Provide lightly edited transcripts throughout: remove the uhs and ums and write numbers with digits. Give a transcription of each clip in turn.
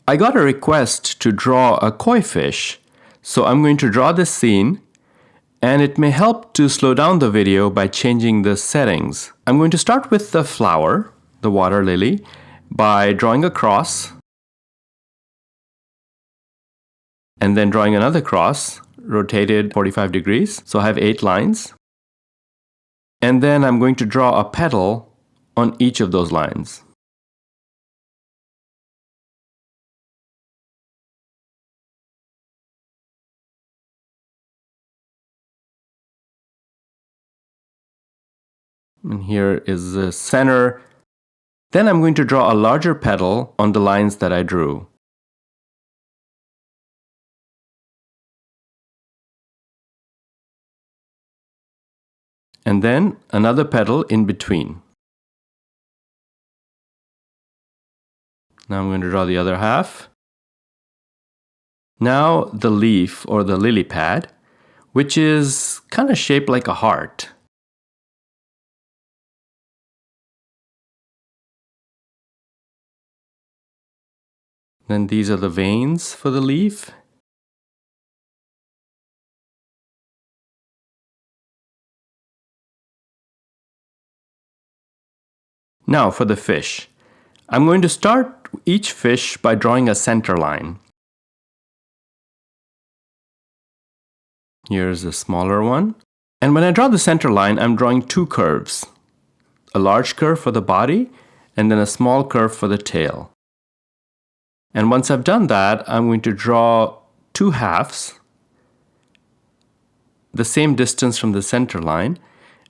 I got a request to draw a koi fish, so I'm going to draw this scene, and it may help to slow down the video by changing the settings. I'm going to start with the flower, the water lily, by drawing a cross, and then drawing another cross, rotated 45 degrees, so I have 8 lines. And then I'm going to draw a petal on each of those lines. And here is the center. Then I'm going to draw a larger petal on the lines that I drew. And then another petal in between. Now I'm going to draw the other half. Now the leaf or the lily pad, which is kind of shaped like a heart. Then these are the veins for the leaf. Now for the fish. I'm going to start each fish by drawing a center line. Here's a smaller one. And when I draw the center line, I'm drawing 2 curves. A large curve for the body, and then a small curve for the tail. And once I've done that, I'm going to draw 2 halves, the same distance from the center line,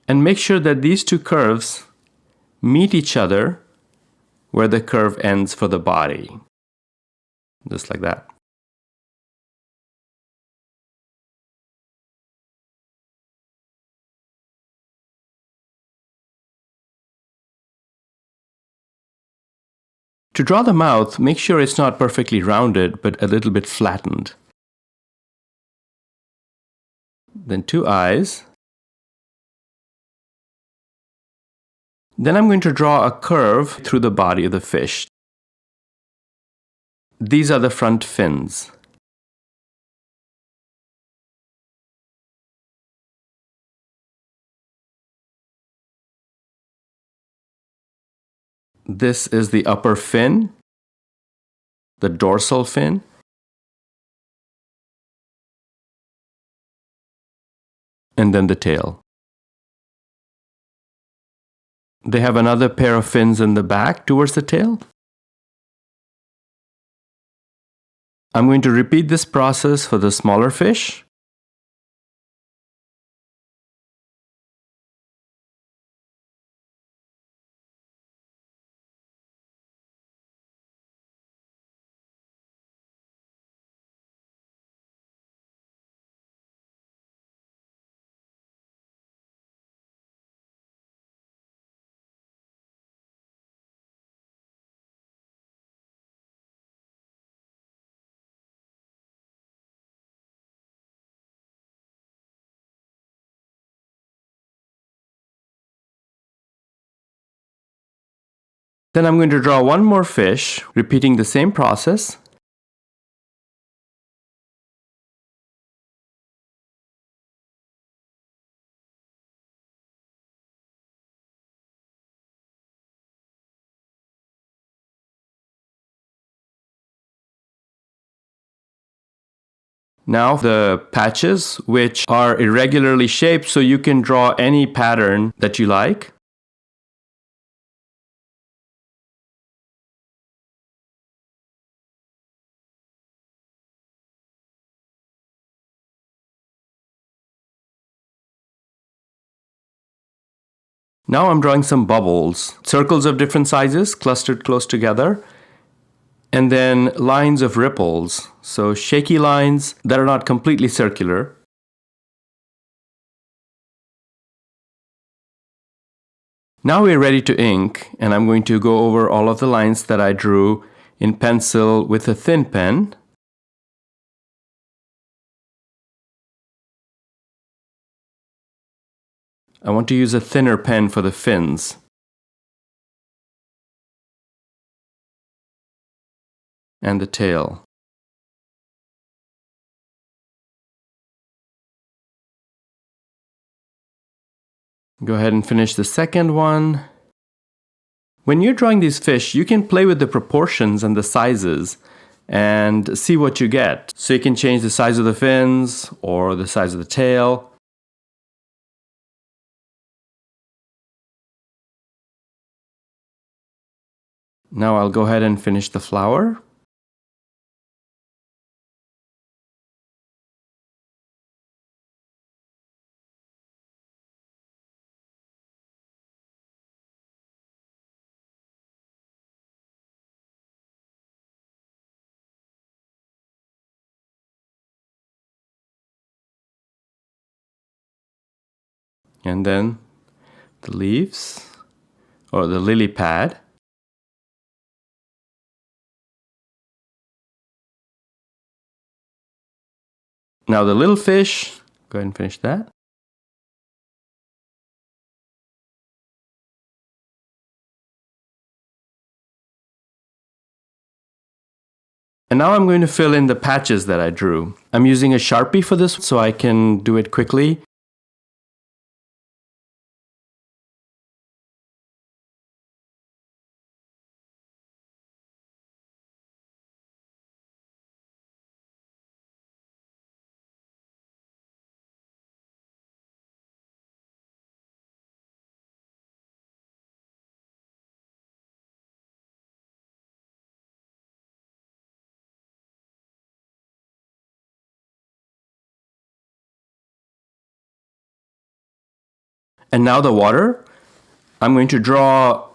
and make sure that these 2 curves meet each other where the curve ends for the body. Just like that. To draw the mouth, make sure it's not perfectly rounded, but a little bit flattened. Then 2 eyes. Then I'm going to draw a curve through the body of the fish. These are the front fins. This is the upper fin, the dorsal fin. And then the tail. They have another pair of fins in the back towards the tail. I'm going to repeat this process for the smaller fish. Then I'm going to draw one more fish, repeating the same process. Now the patches, which are irregularly shaped, so you can draw any pattern that you like. Now I'm drawing some bubbles, circles of different sizes clustered close together, and then lines of ripples, so shaky lines that are not completely circular. Now we're ready to ink, and I'm going to go over all of the lines that I drew in pencil with a thin pen. I want to use a thinner pen for the fins. and the tail. Go ahead and finish the second one. When you're drawing these fish, you can play with the proportions and the sizes and see what you get. So you can change the size of the fins or the size of the tail. Now I'll go ahead and finish the flower. And then the leaves, or the lily pad. Now the little fish, go ahead and finish that. And now I'm going to fill in the patches that I drew. I'm using a Sharpie for this so I can do it quickly. And now the water. I'm going to draw,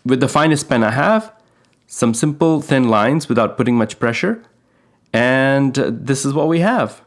with the finest pen I have, some simple thin lines without putting much pressure. And this is what we have.